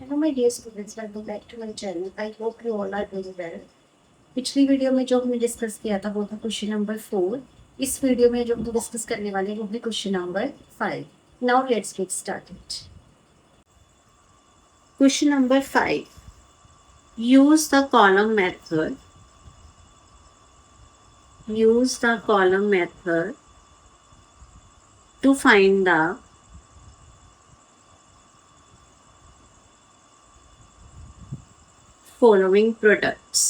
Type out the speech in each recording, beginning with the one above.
Hello my dear students, welcome back to my channel. I hope you all are doing well. पिछली video में जो हमने discuss किया था वो था क्वेश्चन नंबर 4. इस वीडियो में जो हम डिस्कस करने वाले हैं वो है question number 5. Now let's get started. Question number 5. Use the column method. Use the column method to find the following products.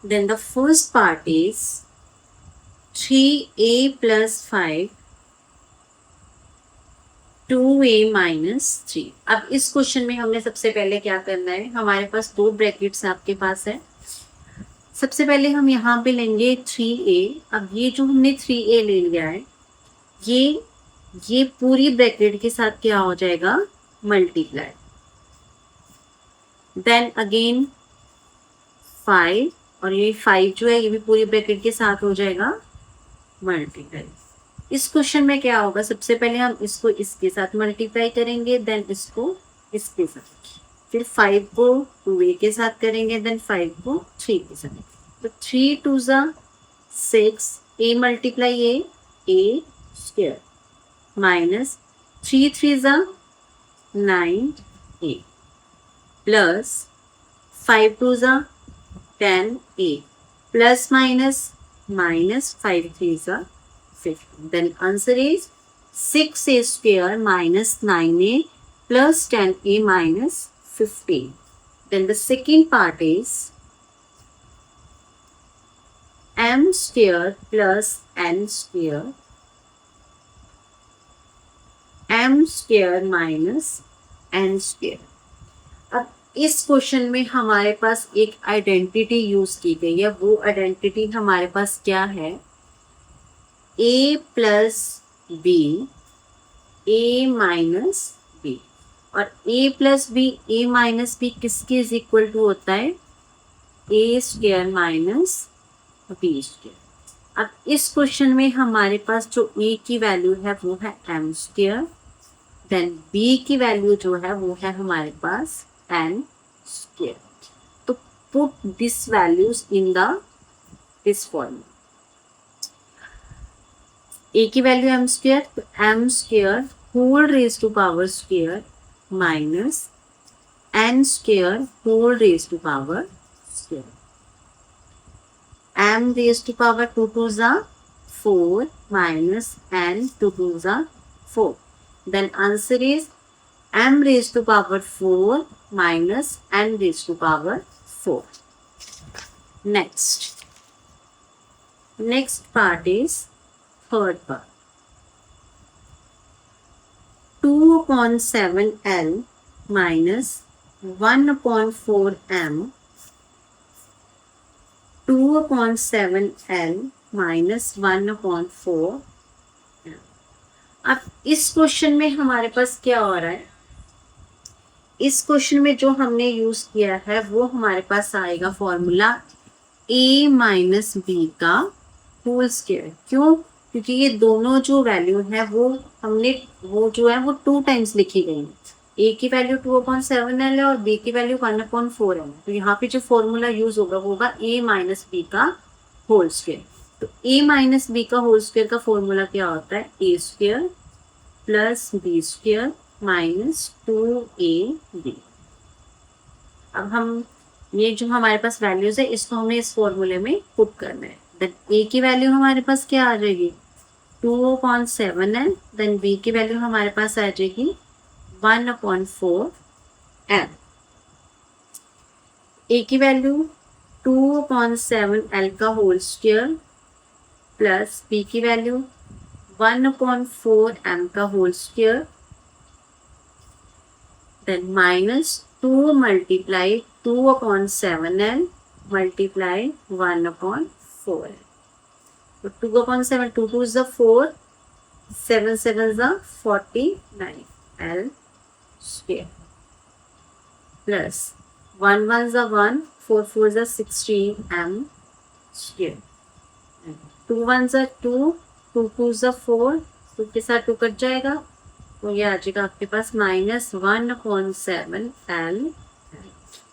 Then the first part is 3a plus 5 2a minus 3. अब इस question में हमने सबसे पहले क्या करना है, हमारे पास दो ब्रैकेट्स आपके पास है. सबसे पहले हम यहाँ पे लेंगे 3a. अब ये जो हमने 3a ले लिया है ये पूरी ब्रैकेट के साथ क्या हो जाएगा, मल्टीप्लाई. देन अगेन 5 और ये 5 जो है ये भी पूरी ब्रैकेट के साथ हो जाएगा मल्टीप्लाई. इस क्वेश्चन में क्या होगा, सबसे पहले हम इसको इसके साथ मल्टीप्लाई करेंगे, देन इसको इसके साथ, फिर 5 को 2a के साथ करेंगे, देन 5 को 3 के साथ. तो 3 2 ज़ा 6, a multiply a square minus 3 3 ज़ा 9a प्लस 5 2 ज़ा 10a प्लस माइनस 5 3 ज़ा 15. Then answer is 6a square minus 9a plus 10a minus 15. Then the second part is m square plus n square, m square minus n square. अब इस question में हमारे पास एक identity use की गई है. वो आइडेंटिटी हमारे पास क्या है, a plus B a minus B. और a plus B a minus B किसके इज इक्वल टू होता है, a square minus B square. अब इस क्वेश्चन में हमारे पास जो a की वैल्यू है वो है m स्क्वायर, देन b की वैल्यू जो है वो है हमारे पास n स्क्वायर. तो put this values in this form. a की वैल्यू m स्क्वायर, तो m square whole raise to power square minus n square whole raise to power square. m raise to power 2 2 ज़ा 4 minus n 2 2 ज़ा 4. Then answer is m raised to power 4 minus n raised to power 4. Next part is third part. 2 upon 7l minus 1 upon 4m. 2 upon 7l minus 1 upon 4. अब इस question में हमारे पास क्या हो रहा है, इस क्वेश्चन में जो हमने यूज किया है वो हमारे पास आएगा फॉर्मूला a माइनस बी का होल स्क्वायर. क्यों, क्योंकि ये दोनों जो वैल्यू है वो हमने वो जो है वो 2 टाइम्स लिखी गई है. a की वैल्यू 2/7l है और b की वैल्यू 1/4 है. तो यहाँ पे जो फॉर्मूला यूज होगा वो होगा a माइनस बी का होल स्क्वायर. तो a माइनस बी का होल स्क्वायर का फॉर्मूला क्या होता है, a square plus B square minus 2ab. अब हम ये जो हमारे पास वैल्यूज है इसको हमने इस फॉर्मूले में पुट करना है. देन a की वैल्यू हमारे पास क्या आ जाएगी, 2/7 है. देन b की वैल्यू हमारे पास आ जाएगी 1/4m. a की वैल्यू 2/7l का होल स्क्वायर प्लस b की वैल्यू 1/4m का whole square, then minus 2 multiply 2/7l multiply 1/4. तो 2/7, 2 2 is 4, 7 7 is 49 l square plus 1 1 is 1, 4 4 is 16 m square. 2 1 is 2, 2 2 is 4, 2 के साथ 2 कट जाएगा, तो ये आ जाएगा आपके पास -1/7 L।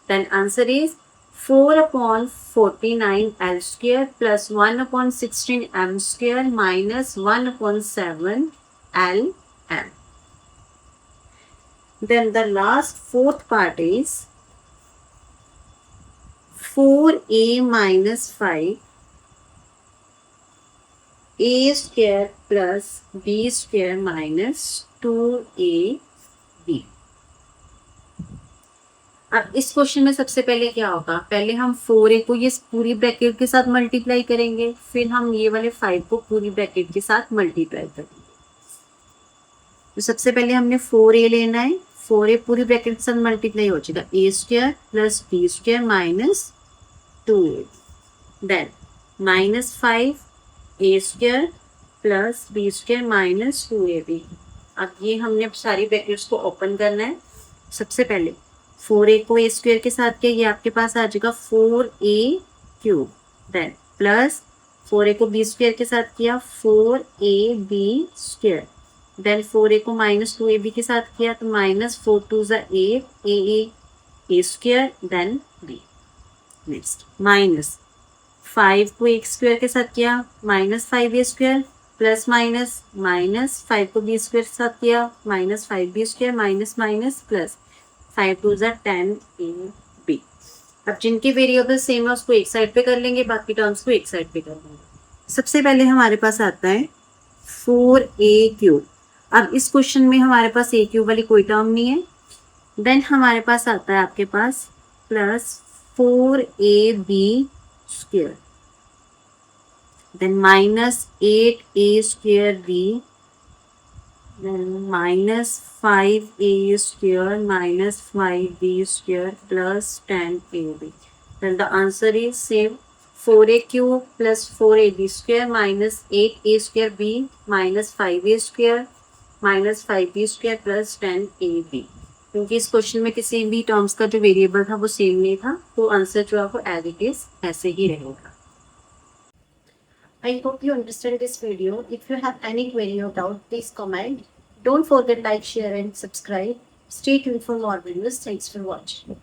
Then answer is 4/49 L square plus 1/16 M square minus 1/7 L M. Then the last fourth part is 4a minus 5 a square plus b square minus 2ab। अब इस क्वेश्चन में सबसे पहले क्या होगा, पहले हम 4a को ये पूरी ब्रैकेट के साथ मल्टीप्लाई करेंगे, फिर हम ये वाले 5 को पूरी ब्रैकेट के साथ मल्टीप्लाई करेंगे। तो सबसे पहले हमने 4a लेना है, 4a पूरी ब्रैकेट के साथ मल्टीप्लाई हो जाएगा a square plus b square minus 2a। Then -5a square plus b square minus 2ab। अब ये हमने सारी ब्रैकेट्स को ओपन करना है। सबसे पहले 4a को a स्क्वायर के साथ किया, ये आपके पास आ जाएगा 4a³। देन प्लस 4a को b स्क्वायर के साथ किया 4ab स्क्वायर। देन 4a को माइनस 2ab के साथ किया तो -4 2 8 a square then b। Next -5 को a स्क्वायर के साथ किया -5a स्क्वायर प्लस माइनस 5 को b स्क्वायर के साथ किया -5b square minus plus 5 2 10ab। अब जिनके वेरिएबल सेम है उसको एक साइड पे कर लेंगे, बाकी टर्म्स को एक साइड पे कर लेंगे। सबसे पहले हमारे पास आता है 4a³। अब इस क्वेश्चन में हमारे पास a³ वाली कोई टर्म नहीं है। देन हमारे पास आता है आपके पास plus 4ab square, then -8a square b, then -5a square minus 5b square plus 10ab. Then the answer is same, 4a³ plus 4ab square minus 8a square b minus 5a square minus 5b square plus 10ab। क्योंकि इस question में किसी भी terms का जो variable था वो same नहीं था, तो आंसर जो आपको एज इट इज ऐसे ही रहेगा। I hope you understand this video. If you have any query or doubt, please comment. Don't forget like, share and subscribe. Stay tuned for more videos. Thanks for watching.